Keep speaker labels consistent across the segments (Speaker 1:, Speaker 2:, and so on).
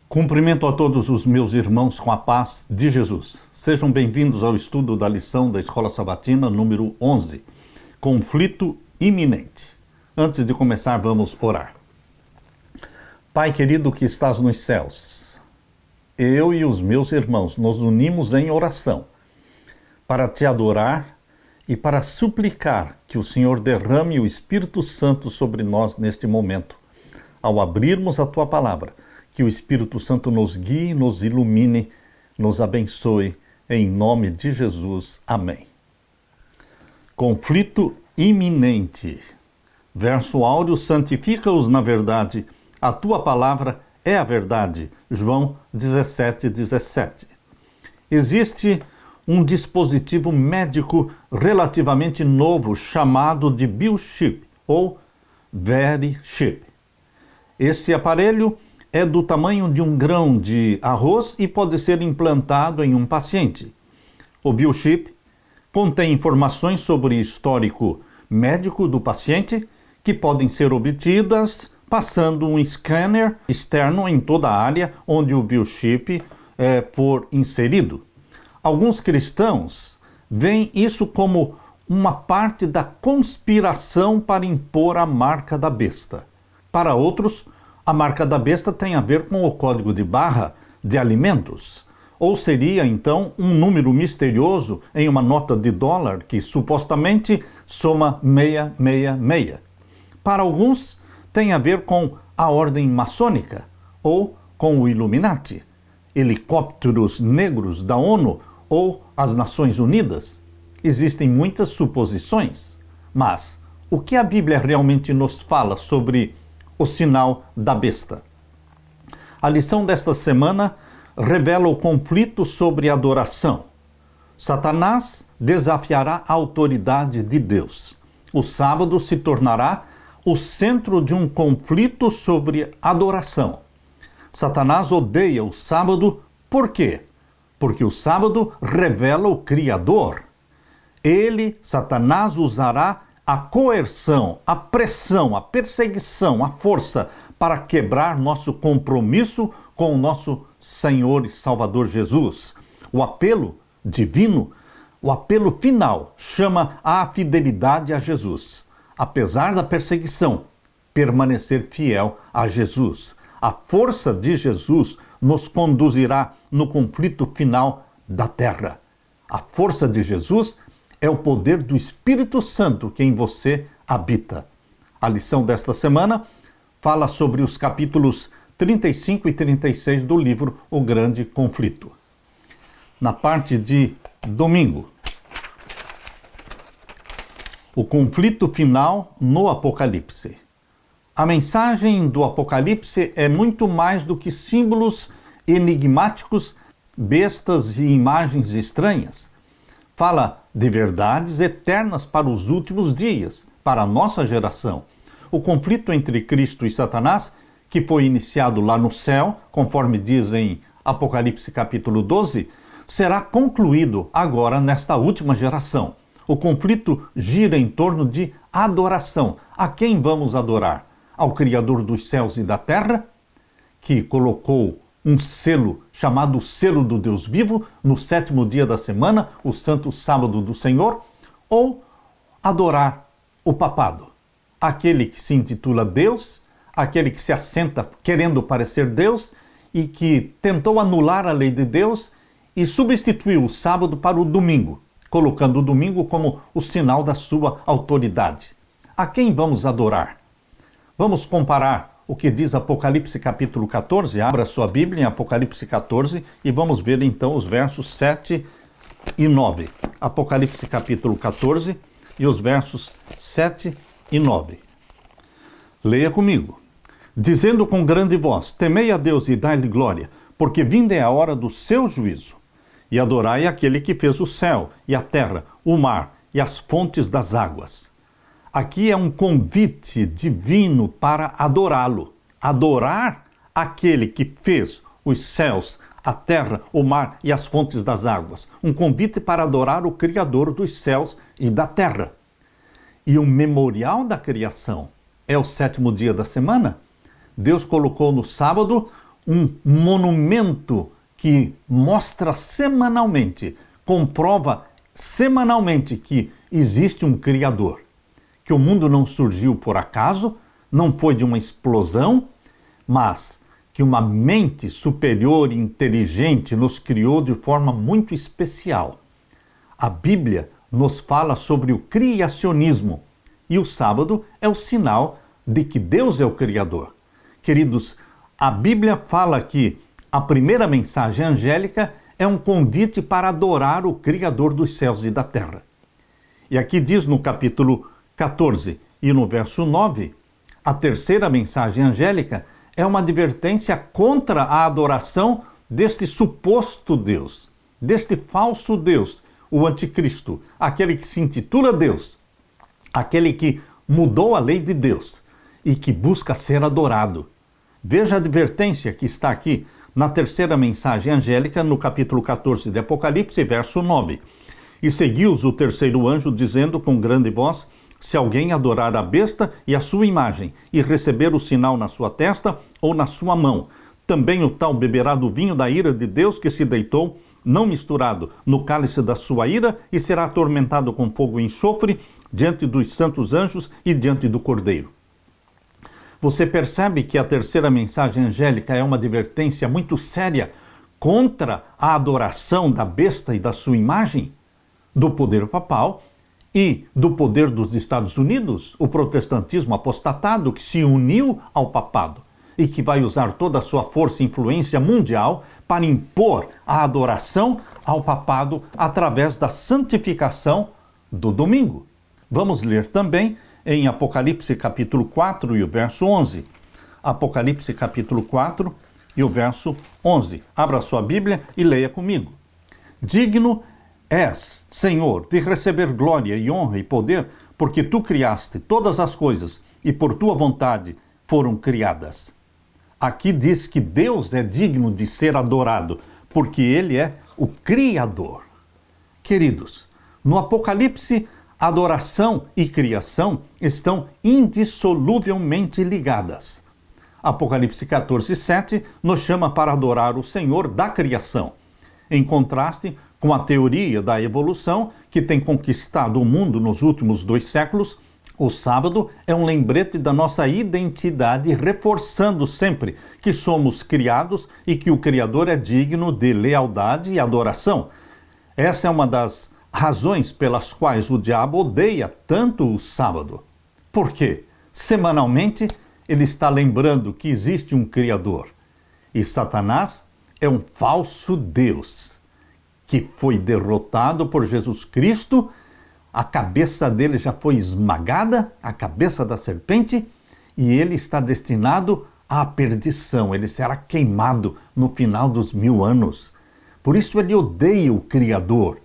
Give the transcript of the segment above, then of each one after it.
Speaker 1: Cumprimento a todos os meus irmãos com a paz de Jesus. Sejam bem-vindos ao estudo da lição da Escola Sabatina número 11, Conflito Iminente. Antes de começar, vamos orar. Pai querido que estás nos céus, eu e os meus irmãos nos unimos em oração para te adorar e para suplicar que o Senhor derrame o Espírito Santo sobre nós neste momento. Ao abrirmos a tua palavra, que o Espírito Santo nos guie, nos ilumine, nos abençoe, em nome de Jesus. Amém. Conflito iminente. Verso áureo, santifica-os na verdade, a tua palavra é a verdade. João 17:17. Existe um dispositivo médico relativamente novo chamado de biochip ou VeriChip. Esse aparelho é do tamanho de um grão de arroz e pode ser implantado em um paciente. O biochip contém informações sobre o histórico médico do paciente que podem ser obtidas passando um scanner externo em toda a área onde o biochip for inserido. Alguns cristãos veem isso como uma parte da conspiração para impor a marca da besta. Para outros, a marca da besta tem a ver com o código de barra de alimentos. Ou seria, então, um número misterioso em uma nota de dólar que supostamente soma 666. Para alguns, tem a ver com a ordem maçônica ou com o Illuminati, helicópteros negros da ONU ou as Nações Unidas. Existem muitas suposições, mas o que a Bíblia realmente nos fala sobre o sinal da besta? A lição desta semana revela o conflito sobre adoração. Satanás desafiará a autoridade de Deus. O sábado se tornará o centro de um conflito sobre adoração. Satanás odeia o sábado, por quê? Porque o sábado revela o Criador. Satanás, usará a coerção, a pressão, a perseguição, a força para quebrar nosso compromisso com o nosso Senhor e Salvador Jesus. O apelo divino, o apelo final, chama à fidelidade a Jesus. Apesar da perseguição, permanecer fiel a Jesus. A força de Jesus nos conduzirá no conflito final da terra. A força de Jesus é o poder do Espírito Santo que em você habita. A lição desta semana fala sobre os capítulos 35 e 36 do livro O Grande Conflito. Na parte de domingo, o conflito final no Apocalipse. A mensagem do Apocalipse é muito mais do que símbolos enigmáticos, bestas e imagens estranhas. Fala de verdades eternas para os últimos dias, para a nossa geração. O conflito entre Cristo e Satanás, que foi iniciado lá no céu, conforme diz em Apocalipse capítulo 12, será concluído agora nesta última geração. O conflito gira em torno de adoração. A quem vamos adorar? Ao Criador dos céus e da terra, que colocou um selo chamado selo do Deus vivo no 7º dia da semana, o santo sábado do Senhor, ou adorar o papado, aquele que se intitula Deus, aquele que se assenta querendo parecer Deus e que tentou anular a lei de Deus e substituiu o sábado para o domingo, colocando o domingo como o sinal da sua autoridade. A quem vamos adorar? Vamos comparar o que diz Apocalipse capítulo 14, abra sua Bíblia em Apocalipse 14 e vamos ver então os versos 7 e 9. Apocalipse capítulo 14 e os versos 7 e 9. Leia comigo. Dizendo com grande voz, temei a Deus e dai-lhe glória, porque vinda é a hora do seu juízo. E adorai aquele que fez o céu e a terra, o mar e as fontes das águas. Aqui é um convite divino para adorá-lo. Adorar aquele que fez os céus, a terra, o mar e as fontes das águas. Um convite para adorar o Criador dos céus e da terra. E o memorial da criação é o 7º dia da semana. Deus colocou no sábado um monumento que mostra semanalmente, comprova semanalmente que existe um Criador, que o mundo não surgiu por acaso, não foi de uma explosão, mas que uma mente superior e inteligente nos criou de forma muito especial. A Bíblia nos fala sobre o criacionismo e o sábado é o sinal de que Deus é o Criador. Queridos, a Bíblia fala que a primeira mensagem angélica é um convite para adorar o Criador dos céus e da terra. E aqui diz no capítulo 14 e no verso 9, a terceira mensagem angélica é uma advertência contra a adoração deste suposto Deus, deste falso Deus, o anticristo, aquele que se intitula Deus, aquele que mudou a lei de Deus e que busca ser adorado. Veja a advertência que está aqui na terceira mensagem angélica, no capítulo 14 de Apocalipse, verso 9. E seguiu-os o terceiro anjo, dizendo com grande voz: se alguém adorar a besta e a sua imagem, e receber o sinal na sua testa ou na sua mão, também o tal beberá do vinho da ira de Deus que se deitou, não misturado, no cálice da sua ira, e será atormentado com fogo e enxofre, diante dos santos anjos e diante do Cordeiro. Você percebe que a terceira mensagem angélica é uma advertência muito séria contra a adoração da besta e da sua imagem, do poder papal e do poder dos Estados Unidos, o protestantismo apostatado que se uniu ao papado e que vai usar toda a sua força e influência mundial para impor a adoração ao papado através da santificação do domingo. Vamos ler também em Apocalipse capítulo 4 e o verso 11. Apocalipse capítulo 4 e o verso 11. Abra sua Bíblia e leia comigo. Digno és, Senhor, de receber glória e honra e poder, porque tu criaste todas as coisas e por tua vontade foram criadas. Aqui diz que Deus é digno de ser adorado, porque Ele é o Criador. Queridos, no Apocalipse, adoração e criação estão indissoluvelmente ligadas. Apocalipse 14, 7 nos chama para adorar o Senhor da criação, em contraste com a teoria da evolução que tem conquistado o mundo nos últimos 2 séculos. O sábado é um lembrete da nossa identidade, reforçando sempre que somos criados e que o Criador é digno de lealdade e adoração. Essa é uma das razões pelas quais o diabo odeia tanto o sábado. Por quê? Semanalmente ele está lembrando que existe um Criador. E Satanás é um falso Deus que foi derrotado por Jesus Cristo. A cabeça dele já foi esmagada, a cabeça da serpente, e ele está destinado à perdição. Ele será queimado no final dos 1000 anos. Por isso ele odeia o Criador.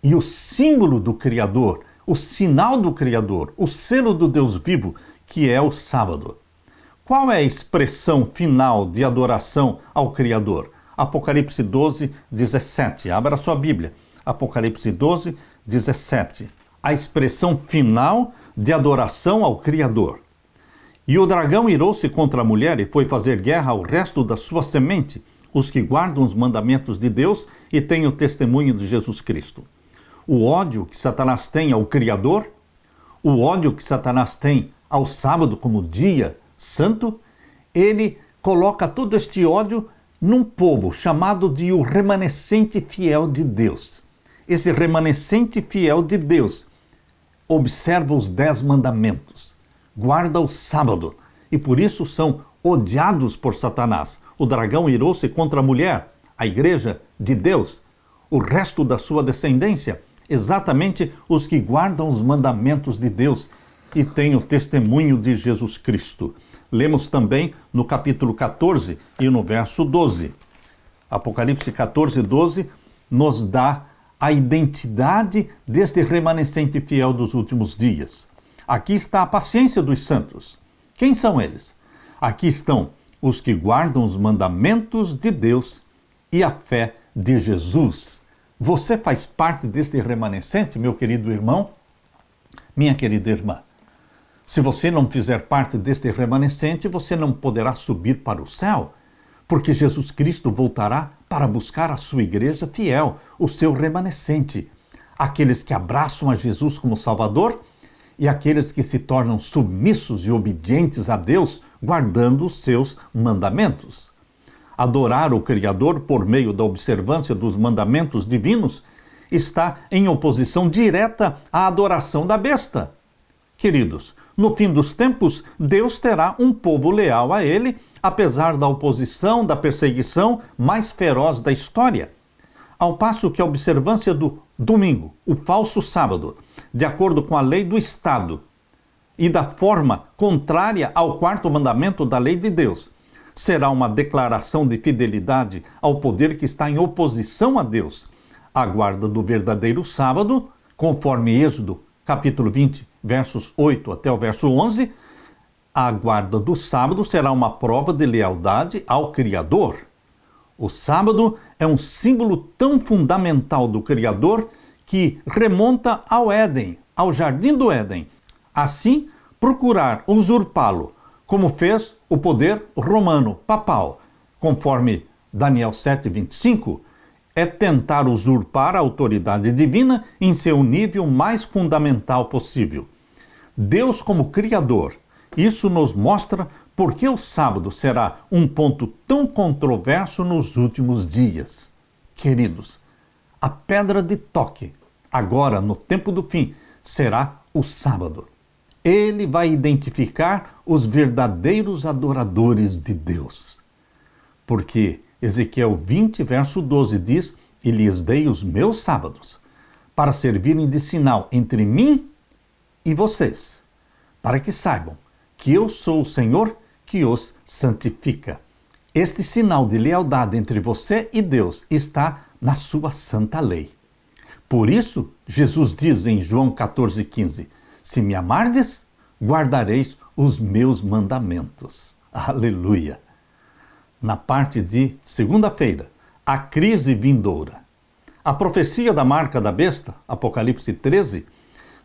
Speaker 1: E o símbolo do Criador, o sinal do Criador, o selo do Deus vivo, que é o sábado. Qual é a expressão final de adoração ao Criador? Apocalipse 12, 17. Abra sua Bíblia. Apocalipse 12, 17. A expressão final de adoração ao Criador. E o dragão irou-se contra a mulher e foi fazer guerra ao resto da sua semente, os que guardam os mandamentos de Deus e têm o testemunho de Jesus Cristo. O ódio que Satanás tem ao Criador, o ódio que Satanás tem ao sábado como dia santo, ele coloca todo este ódio num povo chamado de o remanescente fiel de Deus. Esse remanescente fiel de Deus observa os 10 mandamentos, guarda o sábado e por isso são odiados por Satanás. O dragão irou-se contra a mulher, a igreja de Deus, o resto da sua descendência, exatamente os que guardam os mandamentos de Deus e têm o testemunho de Jesus Cristo. Lemos também no capítulo 14 e no verso 12. Apocalipse 14, 12 nos dá a identidade deste remanescente fiel dos últimos dias. Aqui está a paciência dos santos. Quem são eles? Aqui estão os que guardam os mandamentos de Deus e a fé de Jesus. Você faz parte deste remanescente, meu querido irmão, minha querida irmã. Se você não fizer parte deste remanescente, você não poderá subir para o céu, porque Jesus Cristo voltará para buscar a sua igreja fiel, o seu remanescente, aqueles que abraçam a Jesus como Salvador e aqueles que se tornam submissos e obedientes a Deus, guardando os seus mandamentos. Adorar o Criador por meio da observância dos mandamentos divinos está em oposição direta à adoração da besta. Queridos, no fim dos tempos, Deus terá um povo leal a Ele, apesar da oposição, da perseguição mais feroz da história. Ao passo que a observância do domingo, o falso sábado, de acordo com a lei do Estado e da forma contrária ao quarto mandamento da lei de Deus, será uma declaração de fidelidade ao poder que está em oposição a Deus. A guarda do verdadeiro sábado, conforme Êxodo, capítulo 20, versos 8 até o verso 11, a guarda do sábado será uma prova de lealdade ao Criador. O sábado é um símbolo tão fundamental do Criador que remonta ao Éden, ao Jardim do Éden. Assim, procurar usurpá-lo, como fez o poder romano papal, conforme Daniel 7:25, é tentar usurpar a autoridade divina em seu nível mais fundamental possível. Deus como Criador, isso nos mostra por que o sábado será um ponto tão controverso nos últimos dias. Queridos, a pedra de toque, agora no tempo do fim, será o sábado. Ele vai identificar os verdadeiros adoradores de Deus. Porque Ezequiel 20, verso 12 diz: "E lhes dei os meus sábados, para servirem de sinal entre mim e vocês, para que saibam que eu sou o Senhor que os santifica." Este sinal de lealdade entre você e Deus está na sua santa lei. Por isso, Jesus diz em João 14,15: "Se me amardes, guardareis os meus mandamentos." Aleluia! Na parte de segunda-feira, a crise vindoura. A profecia da marca da besta, Apocalipse 13,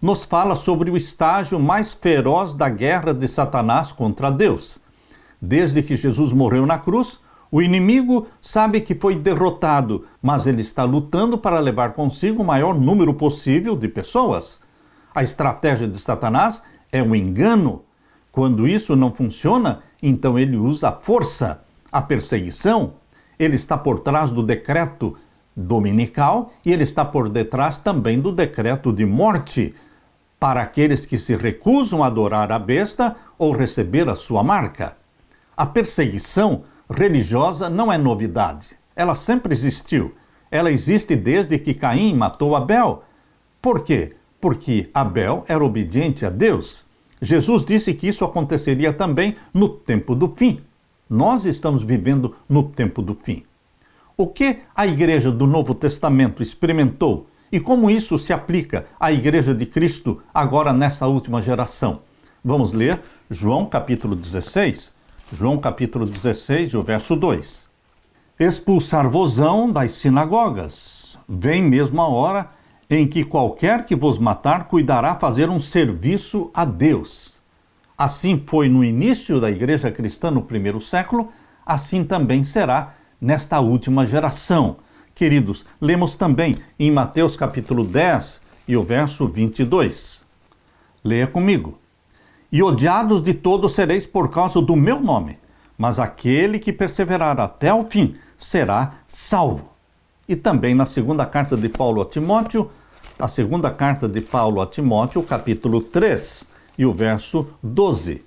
Speaker 1: nos fala sobre o estágio mais feroz da guerra de Satanás contra Deus. Desde que Jesus morreu na cruz, o inimigo sabe que foi derrotado, mas ele está lutando para levar consigo o maior número possível de pessoas. A estratégia de Satanás é o engano. Quando isso não funciona, então ele usa a força, a perseguição. Ele está por trás do decreto dominical e ele está por detrás também do decreto de morte para aqueles que se recusam a adorar a besta ou receber a sua marca. A perseguição religiosa não é novidade. Ela sempre existiu. Ela existe desde que Caim matou Abel. Por quê? Porque Abel era obediente a Deus. Jesus disse que isso aconteceria também no tempo do fim. Nós estamos vivendo no tempo do fim. O que a igreja do Novo Testamento experimentou e como isso se aplica à igreja de Cristo agora nessa última geração? Vamos ler João capítulo 16. João capítulo 16, o verso 2. "Expulsar-vos-ão das sinagogas. Vem mesmo a hora em que qualquer que vos matar cuidará fazer um serviço a Deus." Assim foi no início da igreja cristã no primeiro século, assim também será nesta última geração. Queridos, lemos também em Mateus capítulo 10 e o verso 22. Leia comigo. "E odiados de todos sereis por causa do meu nome, mas aquele que perseverar até o fim será salvo." E também na segunda carta de Paulo a Timóteo, capítulo 3 e o verso 12.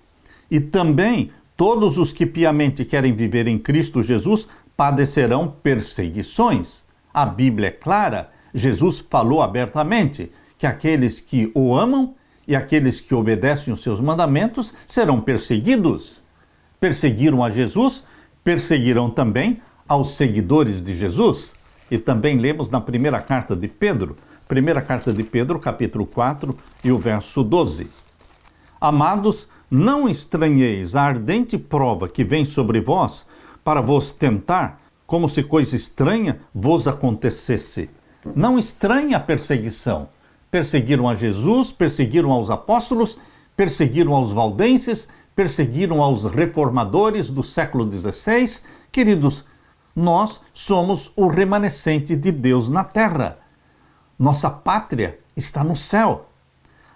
Speaker 1: "E também todos os que piamente querem viver em Cristo Jesus padecerão perseguições." A Bíblia é clara, Jesus falou abertamente que aqueles que o amam e aqueles que obedecem os seus mandamentos serão perseguidos. Perseguiram a Jesus, perseguirão também aos seguidores de Jesus. E também lemos na primeira carta de Pedro, capítulo 4 e o verso 12. "Amados, não estranheis a ardente prova que vem sobre vós para vos tentar, como se coisa estranha vos acontecesse." Não estranhe a perseguição. Perseguiram a Jesus, perseguiram aos apóstolos, perseguiram aos valdenses, perseguiram aos reformadores do século XVI, Queridos, nós somos o remanescente de Deus na terra. Nossa pátria está no céu.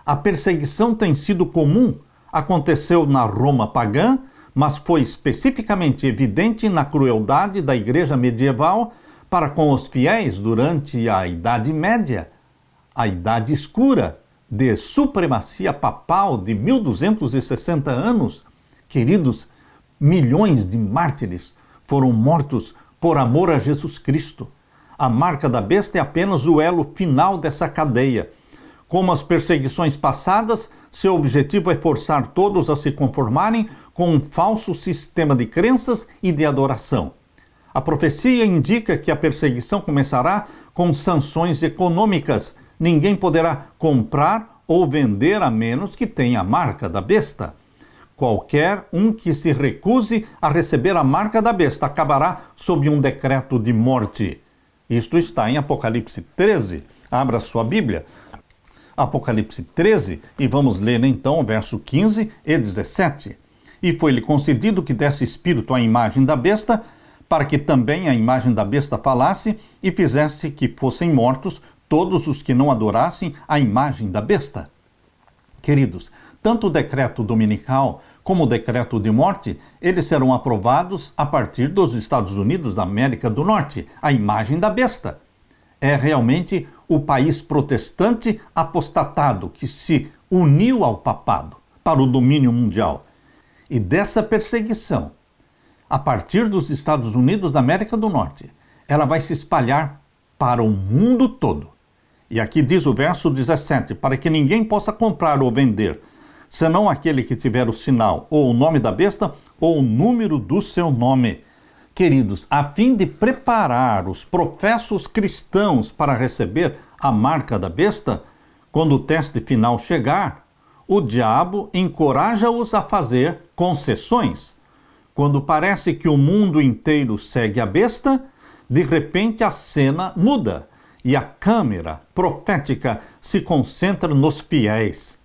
Speaker 1: A perseguição tem sido comum, aconteceu na Roma pagã, mas foi especificamente evidente na crueldade da igreja medieval para com os fiéis durante a Idade Média, a Idade Escura, de supremacia papal de 1260 anos. Queridos, milhões de mártires foram mortos por amor a Jesus Cristo. A marca da besta é apenas o elo final dessa cadeia. Como as perseguições passadas, seu objetivo é forçar todos a se conformarem com um falso sistema de crenças e de adoração. A profecia indica que a perseguição começará com sanções econômicas. Ninguém poderá comprar ou vender a menos que tenha a marca da besta. Qualquer um que se recuse a receber a marca da besta acabará sob um decreto de morte. Isto está em Apocalipse 13. Abra sua Bíblia. Apocalipse 13, e vamos ler então o verso 15 e 17. E foi-lhe concedido que desse espírito à imagem da besta, para que também a imagem da besta falasse e fizesse que fossem mortos todos os que não adorassem a imagem da besta. Queridos, tanto o decreto dominical como o decreto de morte, eles serão aprovados a partir dos Estados Unidos da América do Norte, a imagem da besta. É realmente o país protestante apostatado que se uniu ao papado para o domínio mundial. E dessa perseguição, a partir dos Estados Unidos da América do Norte, ela vai se espalhar para o mundo todo. E aqui diz o verso 17, para que ninguém possa comprar ou vender, senão aquele que tiver o sinal, ou o nome da besta, ou o número do seu nome. Queridos, a fim de preparar os professos cristãos para receber a marca da besta, quando o teste final chegar, o diabo encoraja-os a fazer concessões. Quando parece que o mundo inteiro segue a besta, de repente a cena muda e a câmera profética se concentra nos fiéis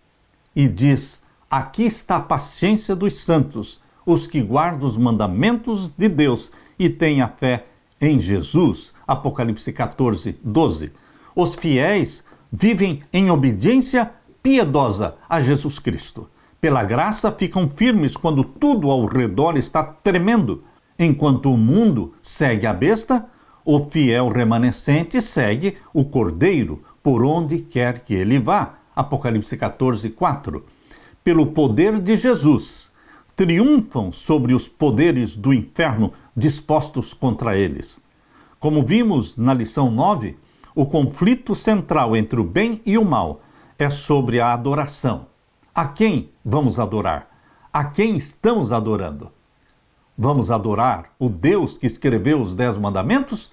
Speaker 1: e diz: aqui está a paciência dos santos, os que guardam os mandamentos de Deus e têm a fé em Jesus. Apocalipse 14, 12. Os fiéis vivem em obediência piedosa a Jesus Cristo. Pela graça ficam firmes quando tudo ao redor está tremendo. Enquanto o mundo segue a besta, o fiel remanescente segue o Cordeiro por onde quer que ele vá. Apocalipse 14, 4. Pelo poder de Jesus, triunfam sobre os poderes do inferno dispostos contra eles. Como vimos na lição 9, o conflito central entre o bem e o mal é sobre a adoração. A quem vamos adorar? A quem estamos adorando? Vamos adorar o Deus que escreveu os 10 mandamentos?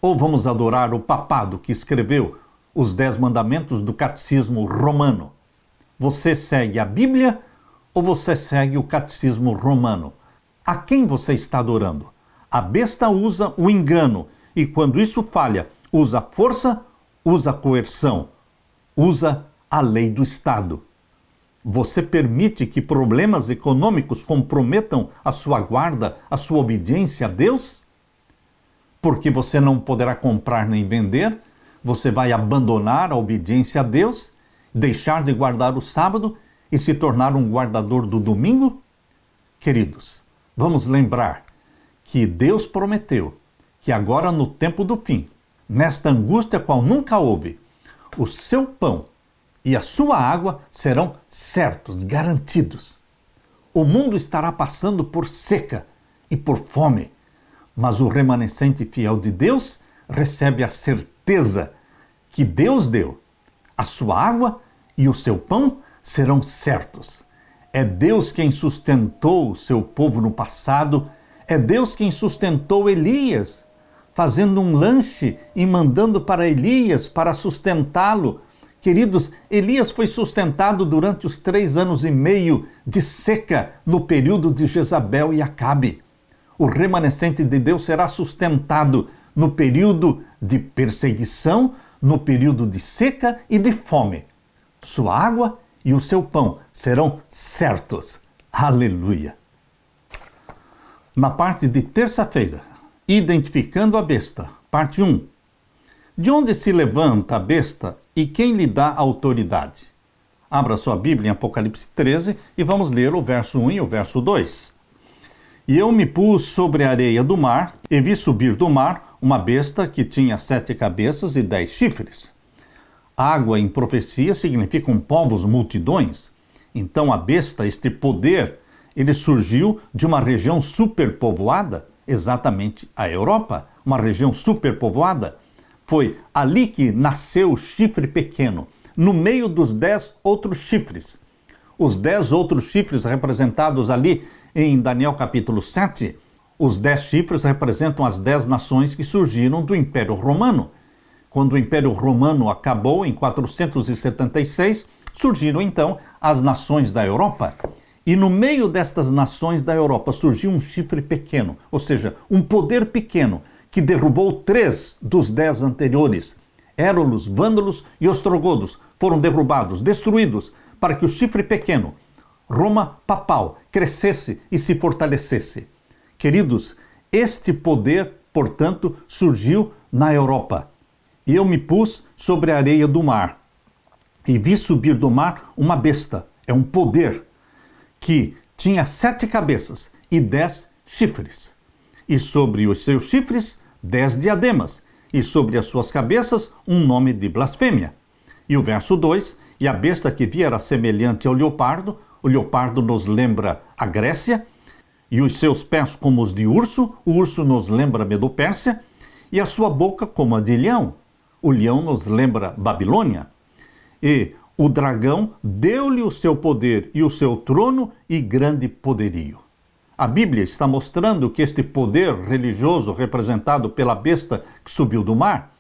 Speaker 1: Ou vamos adorar o papado que escreveu os 10 mandamentos do catecismo romano? Você segue a Bíblia ou você segue o catecismo romano? A quem você está adorando? A besta usa o engano e quando isso falha, usa força, usa coerção, usa a lei do Estado. Você permite que problemas econômicos comprometam a sua guarda, a sua obediência a Deus? Porque você não poderá comprar nem vender, você vai abandonar a obediência a Deus, deixar de guardar o sábado e se tornar um guardador do domingo? Queridos, vamos lembrar que Deus prometeu que agora no tempo do fim, nesta angústia qual nunca houve, o seu pão e a sua água serão certos, garantidos. O mundo estará passando por seca e por fome, mas o remanescente fiel de Deus recebe a certeza que Deus deu. A sua água e o seu pão serão certos. É Deus quem sustentou o seu povo no passado, é Deus quem sustentou Elias, fazendo um lanche e mandando para Elias para sustentá-lo. Queridos, Elias foi sustentado durante os 3 anos e meio de seca no período de Jezabel e Acabe. O remanescente de Deus será sustentado no período de perseguição, no período de seca e de fome. Sua água e o seu pão serão certos. Aleluia! Na parte de terça-feira, identificando a besta, parte 1. De onde se levanta a besta e quem lhe dá autoridade? Abra sua Bíblia em Apocalipse 13 e vamos ler o verso 1 e o verso 2. E eu me pus sobre a areia do mar e vi subir do mar uma besta que tinha 7 cabeças e 10 chifres. Água em profecia significam povos, multidões. Então a besta, este poder, ele surgiu de uma região superpovoada, exatamente a Europa, uma região superpovoada. Foi ali que nasceu o chifre pequeno, no meio dos 10 outros chifres. Os 10 outros chifres representados ali em Daniel capítulo 7, os 10 chifres representam as 10 nações que surgiram do Império Romano. Quando o Império Romano acabou em 476, surgiram então as nações da Europa. E no meio destas nações da Europa surgiu um chifre pequeno, ou seja, um poder pequeno, que derrubou 3 dos 10 anteriores. Érolos, Vândalos e Ostrogodos foram derrubados, destruídos, para que o chifre pequeno, Roma papal, crescesse e se fortalecesse. Queridos, este poder, portanto, surgiu na Europa. E eu me pus sobre a areia do mar e vi subir do mar uma besta, é um poder, que tinha 7 cabeças e 10 chifres. E sobre os seus chifres, 10 diademas, e sobre as suas cabeças, um nome de blasfêmia. E o verso 2, e a besta que vi era semelhante ao leopardo, o leopardo nos lembra a Grécia, e os seus pés como os de urso, o urso nos lembra a Medo-Pérsia, e a sua boca como a de leão, o leão nos lembra Babilônia. E o dragão deu-lhe o seu poder e o seu trono e grande poderio. A Bíblia está mostrando que este poder religioso representado pela besta que subiu do mar,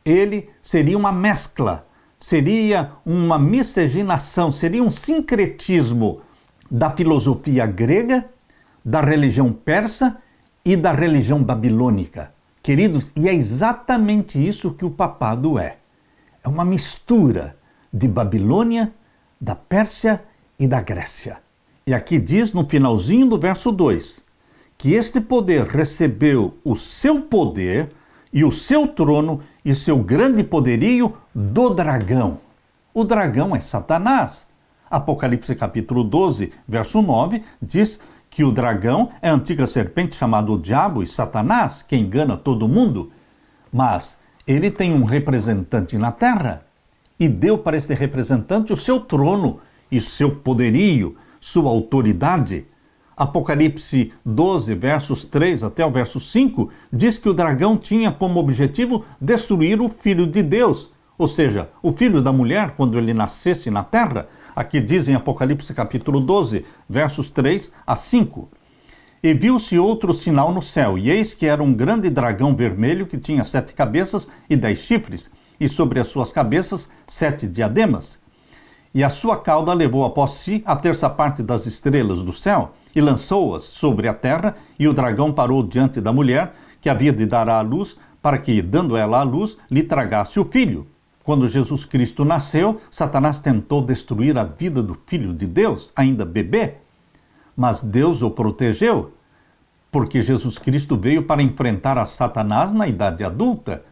Speaker 1: ele seria uma mescla, seria uma miscigenação, seria um sincretismo da filosofia grega, da religião persa e da religião babilônica. Queridos, e é exatamente isso que o papado é. É uma mistura de Babilônia, da Pérsia e da Grécia. E aqui diz no finalzinho do verso 2, que este poder recebeu o seu poder e o seu trono e seu grande poderio do dragão. O dragão é Satanás. Apocalipse capítulo 12, verso 9, diz que o dragão é a antiga serpente chamada o diabo e Satanás, que engana todo mundo. Mas ele tem um representante na terra e deu para este representante o seu trono e seu poderio, sua autoridade. Apocalipse 12, versos 3 até o verso 5, diz que o dragão tinha como objetivo destruir o Filho de Deus, ou seja, o filho da mulher quando ele nascesse na terra. Aqui diz em Apocalipse capítulo 12, versos 3 a 5. E viu-se outro sinal no céu, e eis que era um grande dragão vermelho que tinha 7 cabeças e 10 chifres, e sobre as suas cabeças 7 diademas. E a sua cauda levou após si a terça parte das estrelas do céu, e lançou-as sobre a terra, e o dragão parou diante da mulher, que havia de dar à luz, para que, dando ela à luz, lhe tragasse o filho. Quando Jesus Cristo nasceu, Satanás tentou destruir a vida do Filho de Deus, ainda bebê. Mas Deus o protegeu, porque Jesus Cristo veio para enfrentar a Satanás na idade adulta.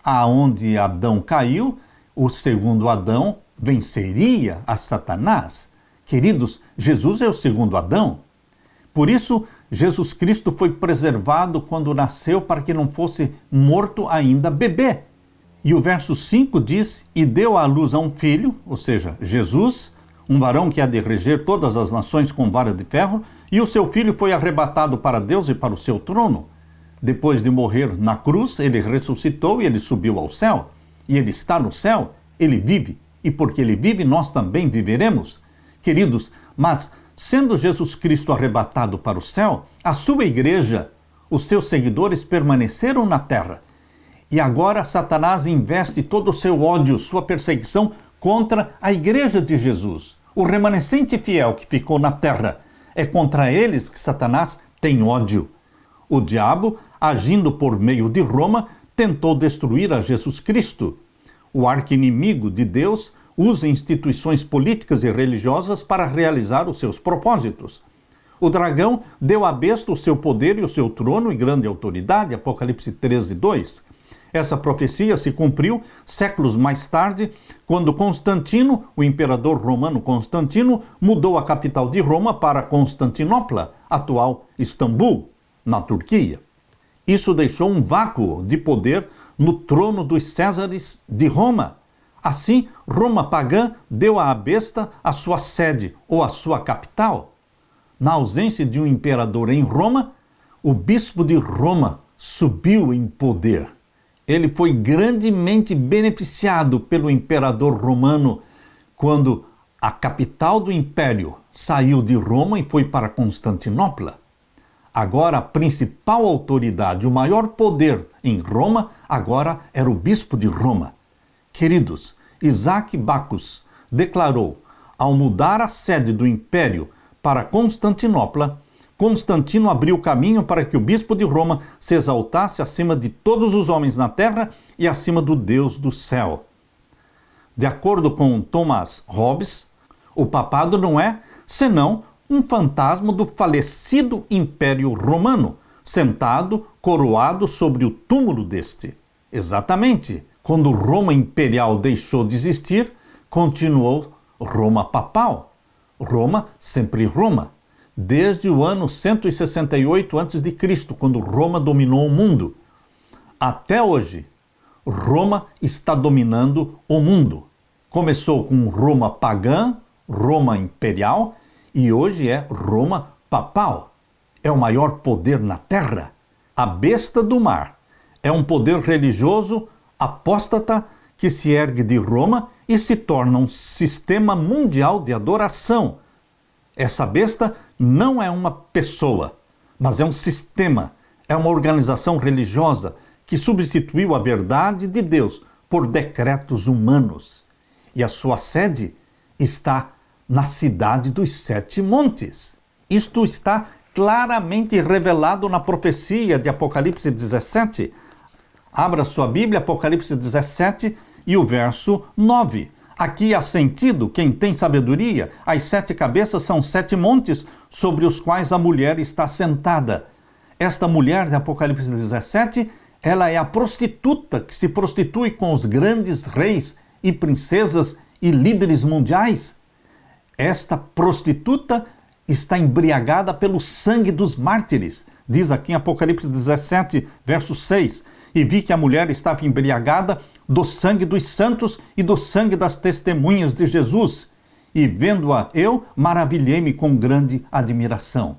Speaker 1: Aonde Adão caiu, o segundo Adão venceria a Satanás. Queridos, Jesus é o segundo Adão. Por isso, Jesus Cristo foi preservado quando nasceu para que não fosse morto ainda bebê. E o verso 5 diz, e deu à luz a um filho, ou seja, Jesus, um varão que há de reger todas as nações com vara de ferro, e o seu filho foi arrebatado para Deus e para o seu trono. Depois de morrer na cruz, ele ressuscitou e ele subiu ao céu. E ele está no céu, ele vive, e porque ele vive, nós também viveremos. Queridos, mas sendo Jesus Cristo arrebatado para o céu, a sua igreja, os seus seguidores permaneceram na terra. E agora Satanás investe todo o seu ódio, sua perseguição contra a igreja de Jesus. O remanescente fiel que ficou na terra. É contra eles que Satanás tem ódio. O diabo, agindo por meio de Roma, tentou destruir a Jesus Cristo. O arqui-inimigo de Deus usa instituições políticas e religiosas para realizar os seus propósitos. O dragão deu à besta o seu poder e o seu trono e grande autoridade, Apocalipse 13, 2. Essa profecia se cumpriu séculos mais tarde, quando Constantino, o imperador romano Constantino, mudou a capital de Roma para Constantinopla, atual Istambul, na Turquia. Isso deixou um vácuo de poder no trono dos Césares de Roma. Assim, Roma pagã deu à besta a sua sede ou a sua capital. Na ausência de um imperador em Roma, o bispo de Roma subiu em poder. Ele foi grandemente beneficiado pelo imperador romano quando a capital do império saiu de Roma e foi para Constantinopla. Agora, a principal autoridade, o maior poder em Roma, agora era o bispo de Roma. Queridos, Isaac Bacchus declarou, ao mudar a sede do império para Constantinopla, Constantino abriu caminho para que o bispo de Roma se exaltasse acima de todos os homens na terra e acima do Deus do céu. De acordo com Thomas Hobbes, o papado não é senão um fantasma do falecido Império Romano, sentado, coroado sobre o túmulo deste. Exatamente, quando Roma Imperial deixou de existir, continuou Roma Papal. Roma, sempre Roma. Desde o ano 168 a.C., quando Roma dominou o mundo. Até hoje, Roma está dominando o mundo. Começou com Roma pagã, Roma imperial, e hoje é Roma papal. É o maior poder na terra. A besta do mar é um poder religioso apóstata que se ergue de Roma e se torna um sistema mundial de adoração. Essa besta não é uma pessoa, mas é um sistema, é uma organização religiosa que substituiu a verdade de Deus por decretos humanos. E a sua sede está na cidade dos 7 montes. Isto está claramente revelado na profecia de Apocalipse 17. Abra sua Bíblia, Apocalipse 17 e o verso 9. Aqui há sentido, quem tem sabedoria, as 7 cabeças são 7 montes sobre os quais a mulher está sentada. Esta mulher de Apocalipse 17, ela é a prostituta que se prostitui com os grandes reis e princesas e líderes mundiais. Esta prostituta está embriagada pelo sangue dos mártires. Diz aqui em Apocalipse 17, verso 6. E vi que a mulher estava embriagada do sangue dos santos e do sangue das testemunhas de Jesus. E vendo-a eu, maravilhei-me com grande admiração.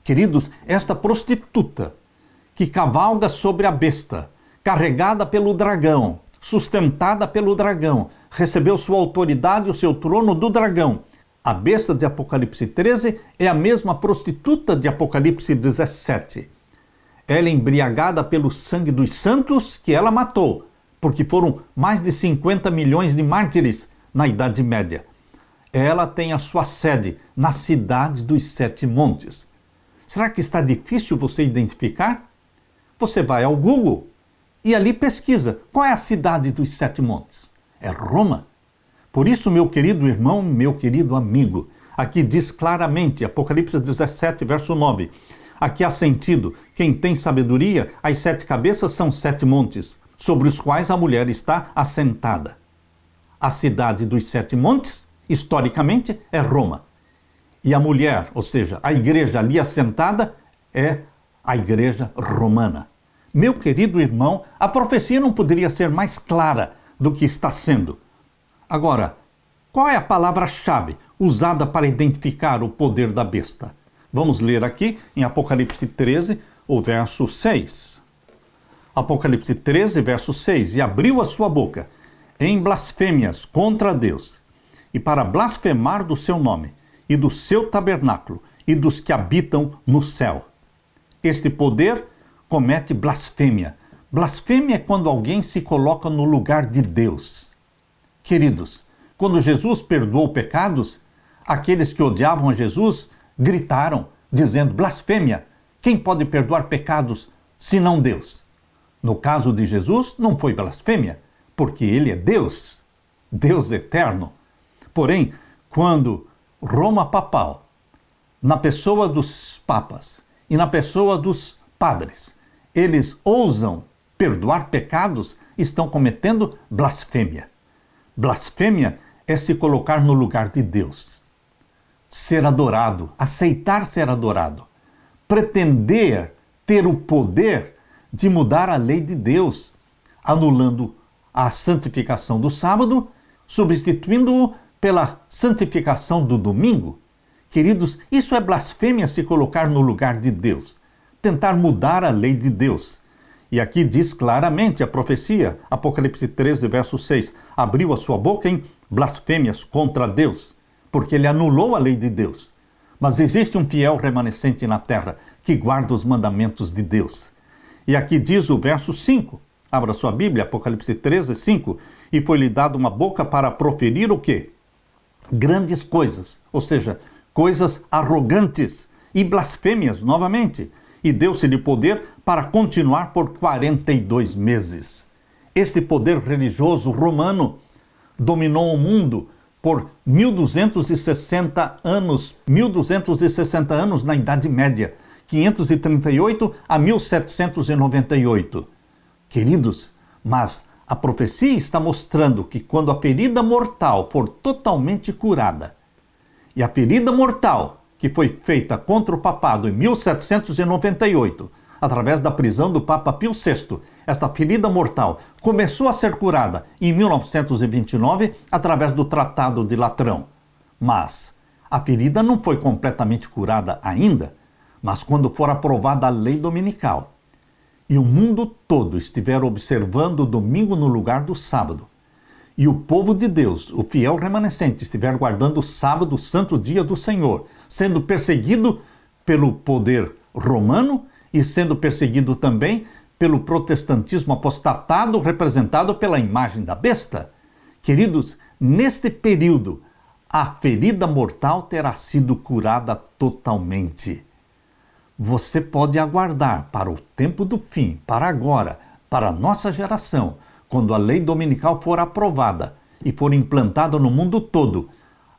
Speaker 1: Queridos, esta prostituta que cavalga sobre a besta, carregada pelo dragão, sustentada pelo dragão, recebeu sua autoridade e o seu trono do dragão. A besta de Apocalipse 13 é a mesma prostituta de Apocalipse 17. Ela é embriagada pelo sangue dos santos que ela matou, porque foram mais de 50 milhões de mártires na Idade Média. Ela tem a sua sede na cidade dos 7 montes. Será que está difícil você identificar? Você vai ao Google e ali pesquisa qual é a cidade dos 7 montes. É Roma. Por isso, meu querido irmão, meu querido amigo, aqui diz claramente, Apocalipse 17, verso 9, aqui há sentido, quem tem sabedoria, as 7 cabeças são 7 montes, sobre os quais a mulher está assentada. A cidade dos 7 montes, historicamente, é Roma. E a mulher, ou seja, a igreja ali assentada, é a igreja romana. Meu querido irmão, a profecia não poderia ser mais clara do que está sendo. Agora, qual é a palavra-chave usada para identificar o poder da besta? Vamos ler aqui em Apocalipse 13, o verso 6. Apocalipse 13, verso 6. E abriu a sua boca em blasfêmias contra Deus, e para blasfemar do seu nome, e do seu tabernáculo, e dos que habitam no céu. Este poder comete blasfêmia. Blasfêmia é quando alguém se coloca no lugar de Deus. Queridos, quando Jesus perdoou pecados, aqueles que odiavam a Jesus gritaram, dizendo blasfêmia. Quem pode perdoar pecados senão Deus? No caso de Jesus, não foi blasfêmia, porque ele é Deus, Deus eterno. Porém, quando Roma papal na pessoa dos papas e na pessoa dos padres, eles ousam perdoar pecados, estão cometendo blasfêmia. Blasfêmia é se colocar no lugar de Deus, ser adorado, aceitar ser adorado, pretender ter o poder de mudar a lei de Deus, anulando a santificação do sábado, substituindo-o pela santificação do domingo. Queridos, isso é blasfêmia, se colocar no lugar de Deus, tentar mudar a lei de Deus. E aqui diz claramente a profecia, Apocalipse 13, verso 6, abriu a sua boca em blasfêmias contra Deus, porque ele anulou a lei de Deus. Mas existe um fiel remanescente na terra que guarda os mandamentos de Deus. E aqui diz o verso 5, abra sua Bíblia, Apocalipse 13, 5, e foi-lhe dado uma boca para proferir o quê? Grandes coisas, ou seja, coisas arrogantes e blasfêmias novamente. E deu-se-lhe poder para continuar por 42 meses. Este poder religioso romano dominou o mundo por 1260 anos, 1260 anos na Idade Média, 538 a 1798. Queridos, mas a profecia está mostrando que quando a ferida mortal for totalmente curada, e a ferida mortal que foi feita contra o papado em 1798, através da prisão do Papa Pio VI, esta ferida mortal começou a ser curada em 1929 através do Tratado de Latrão. Mas a ferida não foi completamente curada ainda, mas quando for aprovada a lei dominical e o mundo todo estiver observando o domingo no lugar do sábado, e o povo de Deus, o fiel remanescente, estiver guardando o sábado, o santo dia do Senhor, sendo perseguido pelo poder romano e sendo perseguido também pelo protestantismo apostatado, representado pela imagem da besta. Queridos, neste período, a ferida mortal terá sido curada totalmente. Você pode aguardar para o tempo do fim, para agora, para a nossa geração, quando a lei dominical for aprovada e for implantada no mundo todo,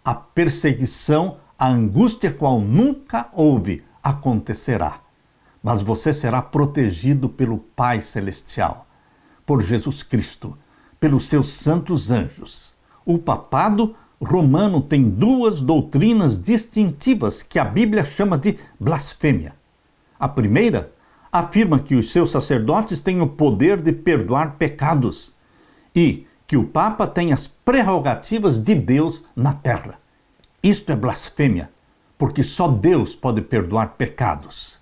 Speaker 1: a perseguição, a angústia qual nunca houve, acontecerá. Mas você será protegido pelo Pai Celestial, por Jesus Cristo, pelos seus santos anjos. O papado romano tem duas doutrinas distintivas que a Bíblia chama de blasfêmia. A primeira afirma que os seus sacerdotes têm o poder de perdoar pecados e que o Papa tem as prerrogativas de Deus na terra. Isto é blasfêmia, porque só Deus pode perdoar pecados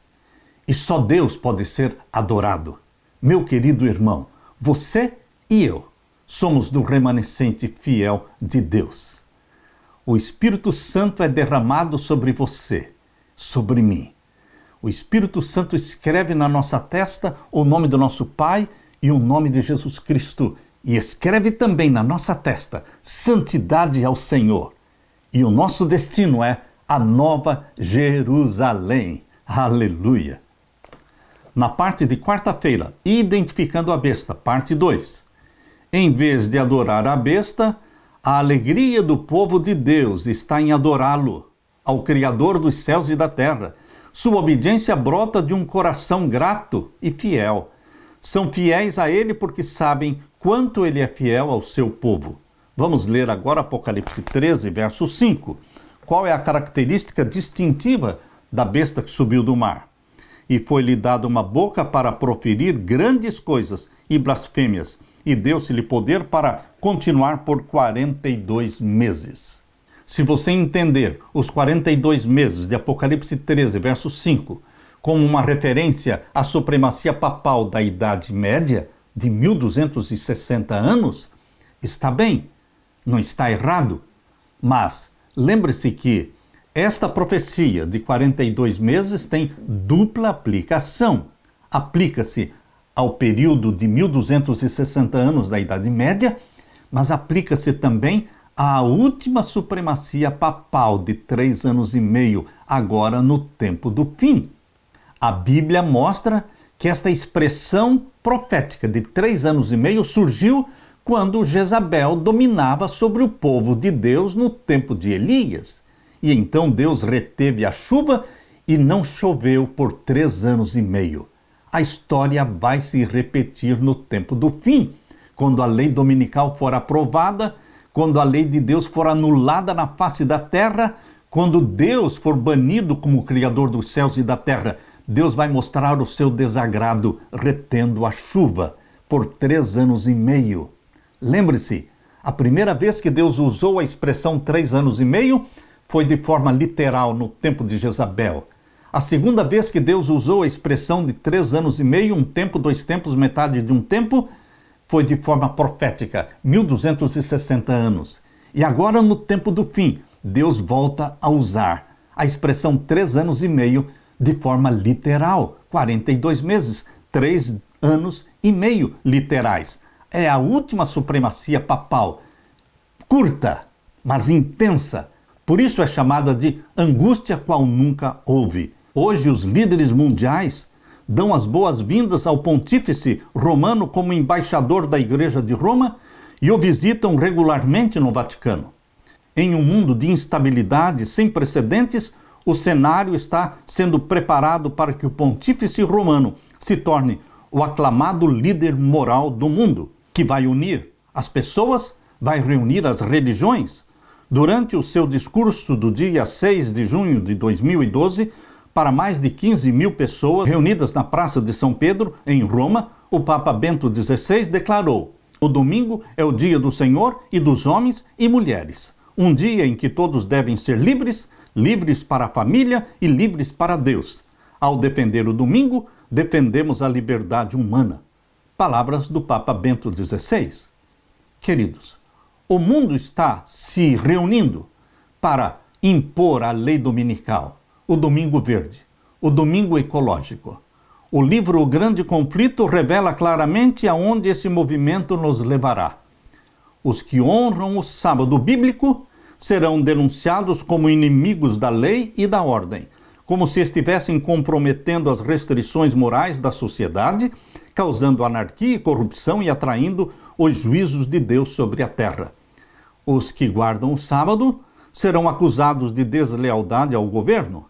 Speaker 1: e só Deus pode ser adorado. Meu querido irmão, você e eu somos do remanescente fiel de Deus. O Espírito Santo é derramado sobre você, sobre mim. O Espírito Santo escreve na nossa testa o nome do nosso Pai e o nome de Jesus Cristo. E escreve também na nossa testa, santidade ao Senhor. E o nosso destino é a Nova Jerusalém. Aleluia! Na parte de quarta-feira, identificando a besta, parte 2. Em vez de adorar a besta, a alegria do povo de Deus está em adorá-lo, ao Criador dos céus e da terra. Sua obediência brota de um coração grato e fiel. São fiéis a Ele porque sabem quanto Ele é fiel ao seu povo. Vamos ler agora Apocalipse 13, verso 5. Qual é a característica distintiva da besta que subiu do mar? E foi-lhe dada uma boca para proferir grandes coisas e blasfêmias, e deu-se-lhe poder para continuar por 42 meses. Se você entender os 42 meses de Apocalipse 13, verso 5, como uma referência à supremacia papal da Idade Média, de 1260 anos, está bem, não está errado. Mas lembre-se que esta profecia de 42 meses tem dupla aplicação. Aplica-se ao período de 1260 anos da Idade Média, mas aplica-se também à última supremacia papal de 3 anos e meio, agora no tempo do fim. A Bíblia mostra que esta expressão profética de 3 anos e meio surgiu quando Jezabel dominava sobre o povo de Deus no tempo de Elias. e então Deus reteve a chuva e não choveu por 3 anos e meio. A história vai se repetir no tempo do fim, quando a lei dominical for aprovada, quando a lei de Deus for anulada na face da terra, quando Deus for banido como Criador dos céus e da terra. Deus vai mostrar o seu desagrado retendo a chuva por 3 anos e meio. Lembre-se, a primeira vez que Deus usou a expressão 3 anos e meio foi de forma literal no tempo de Jezabel. A segunda vez que Deus usou a expressão de 3 anos e meio, um tempo, 2 tempos, metade de um tempo, foi de forma profética, 1260 anos. E agora, no tempo do fim, Deus volta a usar a expressão 3 anos e meio de forma literal, 42 meses, 3 anos e meio literais. É a última supremacia papal, curta, mas intensa. Por isso é chamada de angústia qual nunca houve. Hoje os líderes mundiais dão as boas-vindas ao pontífice romano como embaixador da Igreja de Roma e o visitam regularmente no Vaticano. Em um mundo de instabilidade sem precedentes, o cenário está sendo preparado para que o pontífice romano se torne o aclamado líder moral do mundo, que vai unir as pessoas, vai reunir as religiões. Durante o seu discurso do dia 6 de junho de 2012, para mais de 15 mil pessoas reunidas na Praça de São Pedro, em Roma, o Papa Bento XVI declarou: o domingo é o dia do Senhor e dos homens e mulheres. Um dia em que todos devem ser livres, livres para a família e livres para Deus. Ao defender o domingo, defendemos a liberdade humana. Palavras do Papa Bento XVI. Queridos, o mundo está se reunindo para impor a lei dominical, o Domingo Verde, o Domingo Ecológico. O livro O Grande Conflito revela claramente aonde esse movimento nos levará. Os que honram o sábado bíblico serão denunciados como inimigos da lei e da ordem, como se estivessem comprometendo as restrições morais da sociedade, causando anarquia e corrupção e atraindo os juízos de Deus sobre a terra. Os que guardam o sábado serão acusados de deslealdade ao governo.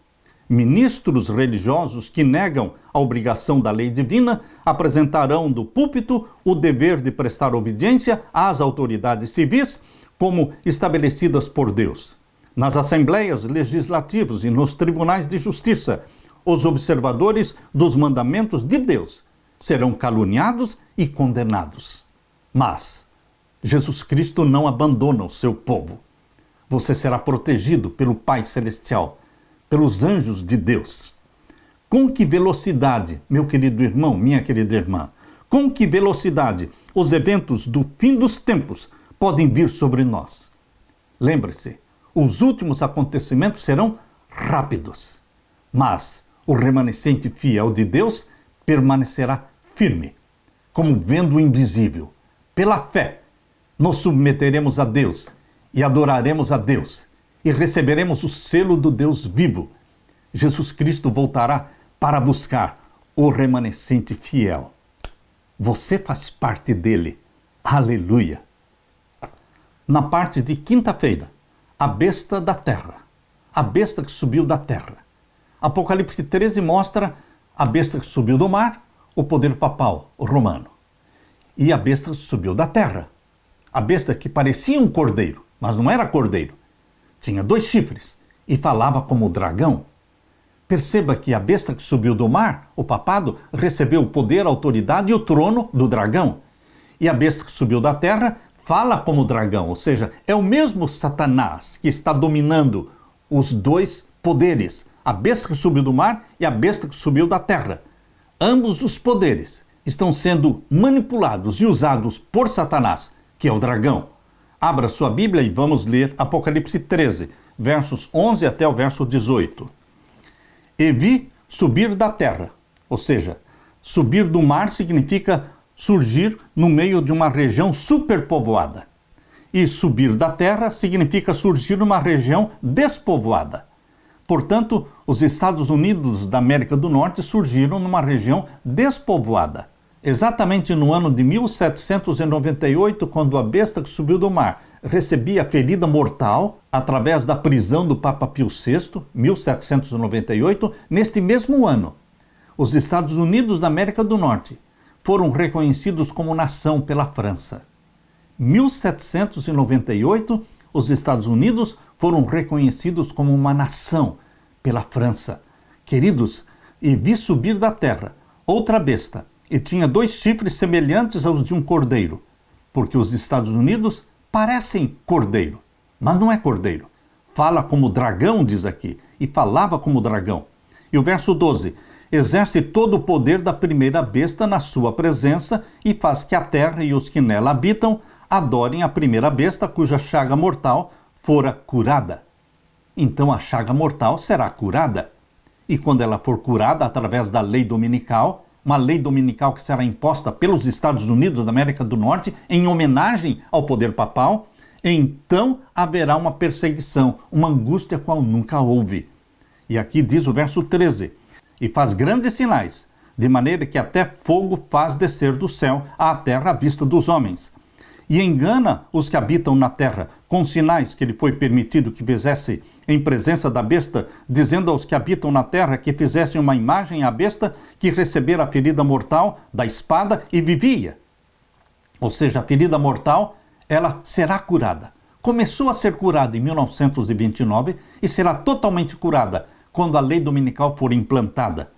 Speaker 1: Ministros religiosos que negam a obrigação da lei divina apresentarão do púlpito o dever de prestar obediência às autoridades civis como estabelecidas por Deus. Nas assembleias legislativas e nos tribunais de justiça, os observadores dos mandamentos de Deus serão caluniados e condenados. Mas Jesus Cristo não abandona o seu povo. Você será protegido pelo Pai Celestial, pelos anjos de Deus. Com que velocidade, meu querido irmão, minha querida irmã, com que velocidade os eventos do fim dos tempos podem vir sobre nós? Lembre-se, os últimos acontecimentos serão rápidos, mas o remanescente fiel de Deus permanecerá firme, como vendo o invisível. Pela fé, nos submeteremos a Deus e adoraremos a Deus e receberemos o selo do Deus vivo. Jesus Cristo voltará para buscar o remanescente fiel. Você faz parte dele. Aleluia! Na parte de quinta-feira, a besta da terra, a besta que subiu da terra. Apocalipse 13 mostra a besta que subiu do mar, o poder papal romano. E a besta que subiu da terra, a besta que parecia um cordeiro, mas não era cordeiro. Tinha 2 chifres e falava como dragão. Perceba que a besta que subiu do mar, o papado, recebeu o poder, a autoridade e o trono do dragão. E a besta que subiu da terra fala como dragão, ou seja, é o mesmo Satanás que está dominando os 2 poderes, a besta que subiu do mar e a besta que subiu da terra. Ambos os poderes estão sendo manipulados e usados por Satanás, que é o dragão. Abra sua Bíblia e vamos ler Apocalipse 13, versos 11 até o verso 18. E vi subir da terra, ou seja, subir do mar significa surgir no meio de uma região superpovoada. E subir da terra significa surgir numa região despovoada. Portanto, os Estados Unidos da América do Norte surgiram numa região despovoada. Exatamente no ano de 1798, quando a besta que subiu do mar recebia a ferida mortal através da prisão do Papa Pio VI, 1798, neste mesmo ano. Os Estados Unidos da América do Norte foram reconhecidos como nação pela França. 1798, os Estados Unidos foram reconhecidos como uma nação pela França. Queridos, e vi subir da terra outra besta, e tinha 2 chifres semelhantes aos de um cordeiro, porque os Estados Unidos parecem cordeiro, mas não é cordeiro. Fala como dragão, diz aqui, e falava como dragão. E o verso 12, exerce todo o poder da primeira besta na sua presença e faz que a terra e os que nela habitam adorem a primeira besta cuja chaga mortal fora curada. Então a chaga mortal será curada. E quando ela for curada através da lei dominical, uma lei dominical que será imposta pelos Estados Unidos da América do Norte em homenagem ao poder papal, então haverá uma perseguição, uma angústia qual nunca houve. E aqui diz o verso 13, e faz grandes sinais, de maneira que até fogo faz descer do céu à terra à vista dos homens. E engana os que habitam na terra, com sinais que lhe foi permitido que fizesse em presença da besta, dizendo aos que habitam na terra que fizessem uma imagem à besta que recebera a ferida mortal da espada e vivia. Ou seja, a ferida mortal, ela será curada. Começou a ser curada em 1929 e será totalmente curada quando a lei dominical for implantada.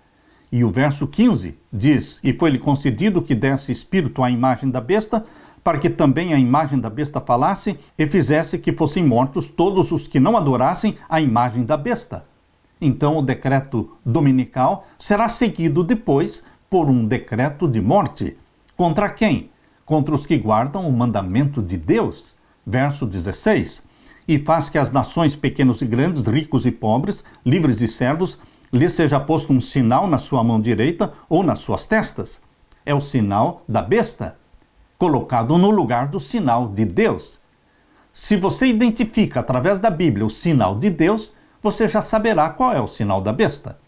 Speaker 1: E o verso 15 diz, e foi-lhe concedido que desse espírito à imagem da besta, para que também a imagem da besta falasse e fizesse que fossem mortos todos os que não adorassem a imagem da besta. Então o decreto dominical será seguido depois por um decreto de morte. Contra quem? Contra os que guardam o mandamento de Deus. Verso 16. E faz que as nações pequenos e grandes, ricos e pobres, livres e servos, lhes seja posto um sinal na sua mão direita ou nas suas testas. É o sinal da besta, colocado no lugar do sinal de Deus. Se você identifica através da Bíblia o sinal de Deus, você já saberá qual é o sinal da besta.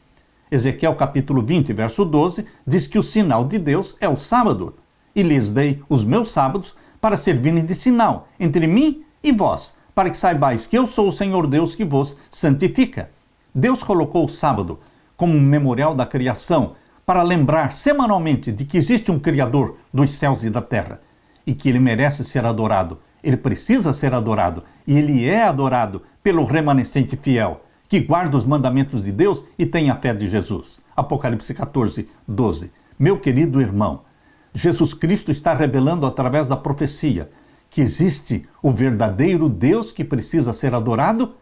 Speaker 1: Ezequiel capítulo 20, verso 12, diz que o sinal de Deus é o sábado. E lhes dei os meus sábados para servirem de sinal entre mim e vós, para que saibais que eu sou o Senhor Deus que vos santifica. Deus colocou o sábado como um memorial da criação, para lembrar semanalmente de que existe um Criador dos céus e da terra e que ele merece ser adorado, ele precisa ser adorado e ele é adorado pelo remanescente fiel que guarda os mandamentos de Deus e tem a fé de Jesus. Apocalipse 14, 12. Meu querido irmão, Jesus Cristo está revelando através da profecia que existe o verdadeiro Deus que precisa ser adorado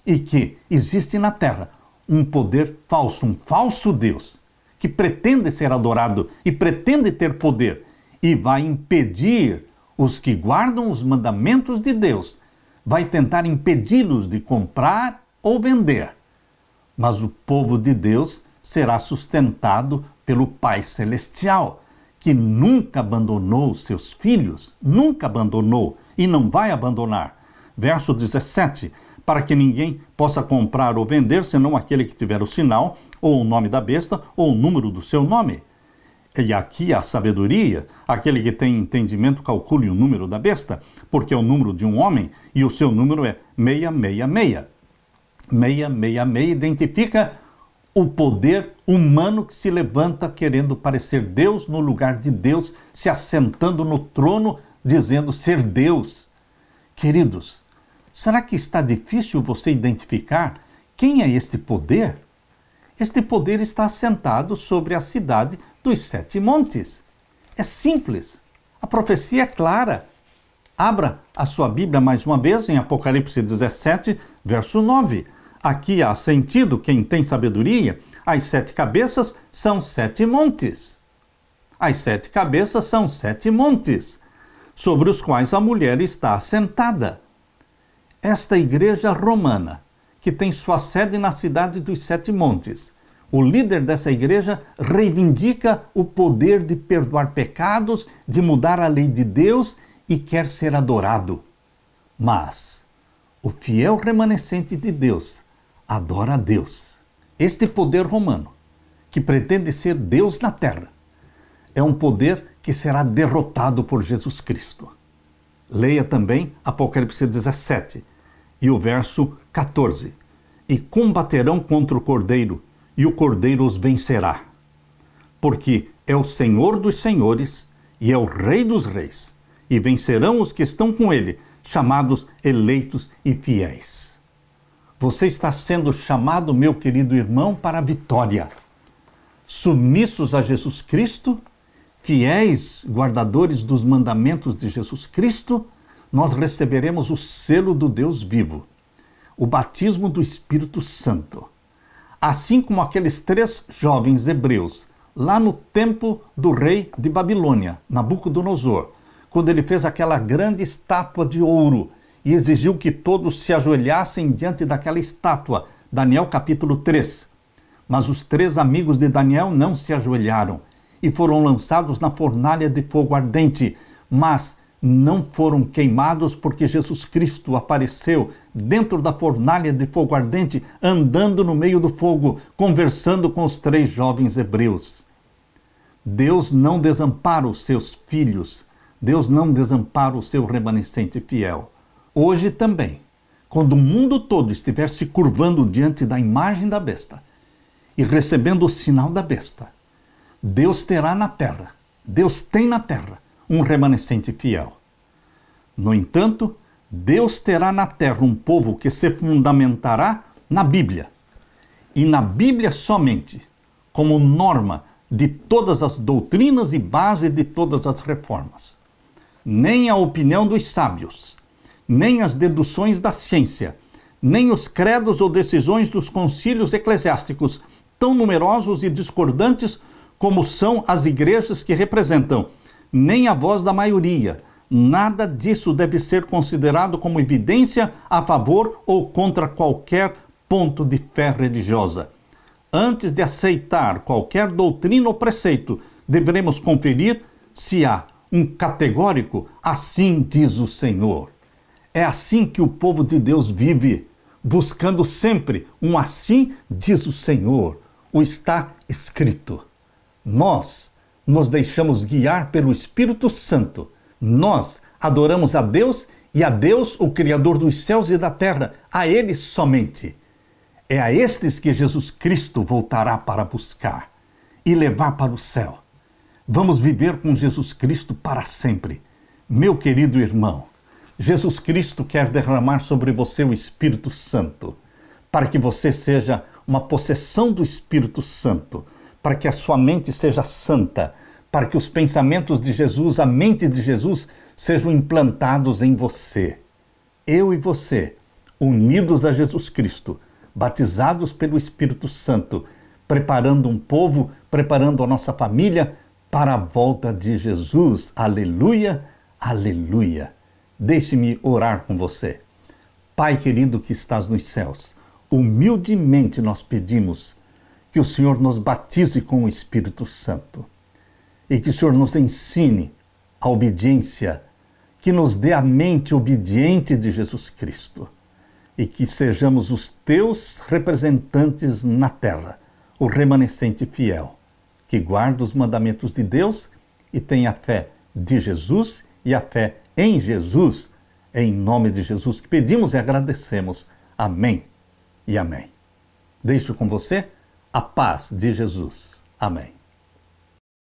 Speaker 1: e que existe na terra um poder falso, um falso Deus que pretende ser adorado e pretende ter poder e vai impedir os que guardam os mandamentos de Deus, vai tentar impedi-los de comprar ou vender. Mas o povo de Deus será sustentado pelo Pai Celestial, que nunca abandonou os seus filhos, nunca abandonou e não vai abandonar. Verso 17, para que ninguém possa comprar ou vender, senão aquele que tiver o sinal, ou o nome da besta, ou o número do seu nome. E aqui a sabedoria, aquele que tem entendimento calcule o número da besta, porque é o número de um homem, e o seu número é 666. 666 identifica o poder humano que se levanta querendo parecer Deus no lugar de Deus, se assentando no trono, dizendo ser Deus. Queridos, será que está difícil você identificar quem é este poder? Este poder está assentado sobre a cidade dos 7 montes. É simples. A profecia é clara. Abra a sua Bíblia mais uma vez em Apocalipse 17, verso 9. Aqui há sentido, quem tem sabedoria, as 7 cabeças são 7 montes. As 7 cabeças são 7 montes, sobre os quais a mulher está assentada. Esta igreja romana, que tem sua sede na cidade dos 7 montes, o líder dessa igreja reivindica o poder de perdoar pecados, de mudar a lei de Deus e quer ser adorado. Mas o fiel remanescente de Deus adora a Deus. Este poder romano, que pretende ser Deus na terra, é um poder que será derrotado por Jesus Cristo. Leia também Apocalipse 17 e o verso 14. E combaterão contra o Cordeiro, e o Cordeiro os vencerá. Porque é o Senhor dos senhores e é o Rei dos reis, e vencerão os que estão com ele, chamados eleitos e fiéis. Você está sendo chamado, meu querido irmão, para a vitória. Submissos a Jesus Cristo, fiéis guardadores dos mandamentos de Jesus Cristo, nós receberemos o selo do Deus vivo, o batismo do Espírito Santo. Assim como aqueles 3 jovens hebreus, lá no tempo do rei de Babilônia, Nabucodonosor, quando ele fez aquela grande estátua de ouro e exigiu que todos se ajoelhassem diante daquela estátua, Daniel capítulo 3. Mas os 3 amigos de Daniel não se ajoelharam e foram lançados na fornalha de fogo ardente, mas não foram queimados porque Jesus Cristo apareceu dentro da fornalha de fogo ardente, andando no meio do fogo, conversando com os 3 jovens hebreus. Deus não desampara os seus filhos, Deus não desampara o seu remanescente fiel. Hoje também, quando o mundo todo estiver se curvando diante da imagem da besta e recebendo o sinal da besta, Deus terá na terra, Deus tem na terra um remanescente fiel. No entanto, Deus terá na terra um povo que se fundamentará na Bíblia. E na Bíblia somente, como norma de todas as doutrinas e base de todas as reformas. Nem a opinião dos sábios, nem as deduções da ciência, nem os credos ou decisões dos concílios eclesiásticos, tão numerosos e discordantes como são as igrejas que representam, nem a voz da maioria. Nada disso deve ser considerado como evidência a favor ou contra qualquer ponto de fé religiosa. Antes de aceitar qualquer doutrina ou preceito, deveremos conferir se há um categórico "assim diz o Senhor". É assim que o povo de Deus vive, buscando sempre um "assim diz o Senhor", o está escrito. Nós nos deixamos guiar pelo Espírito Santo. Nós adoramos a Deus e a Deus, o Criador dos céus e da terra, a Ele somente. É a estes que Jesus Cristo voltará para buscar e levar para o céu. Vamos viver com Jesus Cristo para sempre. Meu querido irmão, Jesus Cristo quer derramar sobre você o Espírito Santo, para que você seja uma possessão do Espírito Santo, para que a sua mente seja santa, para que os pensamentos de Jesus, a mente de Jesus, sejam implantados em você. Eu e você, unidos a Jesus Cristo, batizados pelo Espírito Santo, preparando um povo, preparando a nossa família para a volta de Jesus. Aleluia, aleluia. Deixe-me orar com você. Pai querido que estás nos céus, humildemente nós pedimos que o Senhor nos batize com o Espírito Santo e que o Senhor nos ensine a obediência, que nos dê a mente obediente de Jesus Cristo e que sejamos os teus representantes na terra, o remanescente fiel, que guarda os mandamentos de Deus e tem a fé de Jesus e a fé em Jesus. Em nome de Jesus que pedimos e agradecemos. Amém e amém. Deixo com você a paz de Jesus. Amém.